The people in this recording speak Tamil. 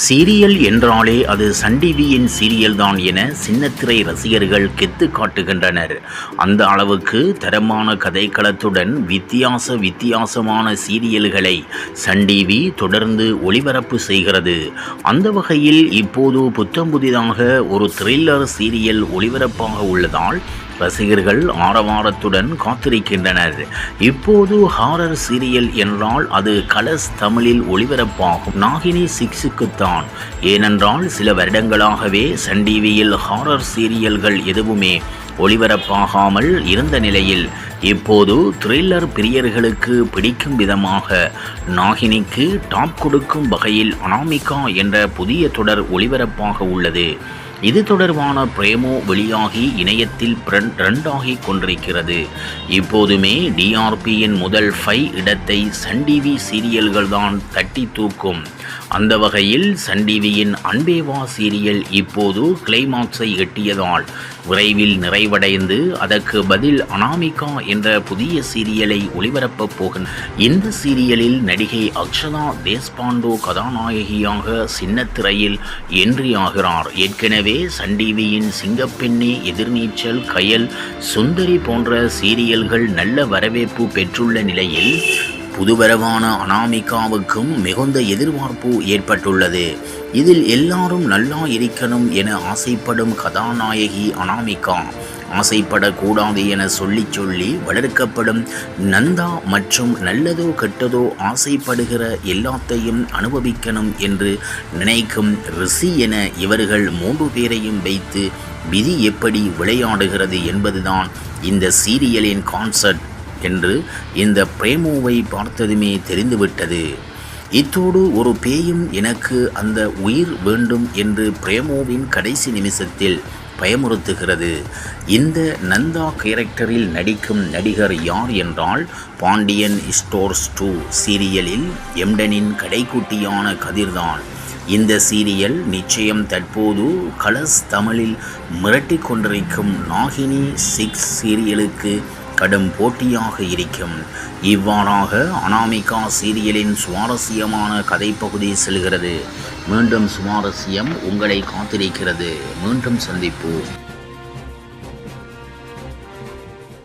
சீரியல் என்றாலே அது சன் டிவியின் சீரியல் தான் என சின்னத்திரை ரசிகர்கள் கெத்து காட்டுகின்றனர். அந்த அளவுக்கு தரமான கதைக்களத்துடன் வித்தியாசமான சீரியல்களை சன் டிவி தொடர்ந்து ஒளிபரப்பு செய்கிறது. அந்த வகையில் இப்போது புத்தம் புதிதாக ஒரு த்ரில்லர் சீரியல் ஒளிபரப்பாக உள்ளதால் ரசிகர்கள் ஆரவாரத்துடன் காத்திருக்கின்றனர். இப்போது ஹாரர் சீரியல் என்றால் அது கலர்ஸ் தமிழில் ஒளிபரப்பாகும் நாகினி 6க்குத்தான். ஏனென்றால் சில வருடங்களாகவே சன் டிவியில் ஹாரர் சீரியல்கள் எதுவுமே ஒளிபரப்பாகாமல் இருந்த நிலையில் இப்போது த்ரில்லர் பிரியர்களுக்கு பிடிக்கும் விதமாக நாகினிக்கு டாப் கொடுக்கும் வகையில் அனாமிகா என்ற புதிய தொடர் ஒளிபரப்பாக உள்ளது. இது தொடர்பான பிரேமோ வெளியாகி இணையத்தில் ட்ரெண்டாகி கொண்டிருக்கிறது. இப்போதுமே டிஆர்பியின் முதல் 5 இடத்தை சன் டிவி சீரியல்கள் தான் தட்டி தூக்கும். அந்த வகையில் சன் டிவியின் அன்பேவா சீரியல் இப்போது கிளைமாக்ஸை எட்டியதால் விரைவில் நிறைவடைந்து அதற்கு பதில் அனாமிகா என்ற புதிய சீரியலை ஒளிபரப்பப் போகின்றனர். இந்த சீரியலில் நடிகை அக்ஷதா தேஷ்பாண்டே கதாநாயகியாக சின்னத்திரையில் என்ட்ரி ஆகிறார். ஏற்கனவே சன் டிவியின் சிங்கப்பெண்ணே, எதிர்நீச்சல், கயல், சுந்தரி போன்ற சீரியல்கள் நல்ல வரவேற்பு பெற்றுள்ள நிலையில் புதுவரவான அனாமிகாவுக்கும் மிகுந்த எதிர்பார்ப்பு ஏற்பட்டுள்ளது. இதில் எல்லாரும் நல்லா இருக்கணும் என ஆசைப்படும் கதாநாயகி அனாமிகா ஆசைப்படக்கூடாது என சொல்லி வளர்க்கப்படும் நந்தா மற்றும் நல்லதோ கெட்டதோ ஆசைப்படுகிற எல்லாத்தையும் அனுபவிக்கணும் என்று நினைக்கும் ரிஷி என இவர்கள் 3 பேரையும் வைத்து விதி எப்படி விளையாடுகிறது என்பதுதான் இந்த சீரியலின் கான்செப்ட் என்று இந்த பிரேமோவை பார்த்ததுமே தெரிந்துவிட்டது. இத்தோடு ஒரு பேயும் எனக்கு அந்த உயிர் வேண்டும் என்று பிரேமோவின் கடைசி நிமிஷத்தில் பயமுறுத்துகிறது. இந்த நந்தா கேரக்டரில் நடிக்கும் நடிகர் யார் என்றால் பாண்டியன் ஸ்டோர்ஸ் 2 சீரியலில் எம்டனின் கடைக்குட்டியான கதிர்தான். இந்த சீரியல் நிச்சயம் தற்போது கலர்ஸ் தமிழில் மிரட்டி கொண்டிருக்கும் நாகினி 6 சீரியலுக்கு கடும் போட்டியாக இருக்கும். இவ்வாறாக அனாமிகா சீரியலின் சுவாரஸ்யமான கதைப்பகுதி செல்கிறது. மீண்டும் சுவாரஸ்யம் உங்களை காத்திருக்கிறது. மீண்டும் சந்திப்போம்.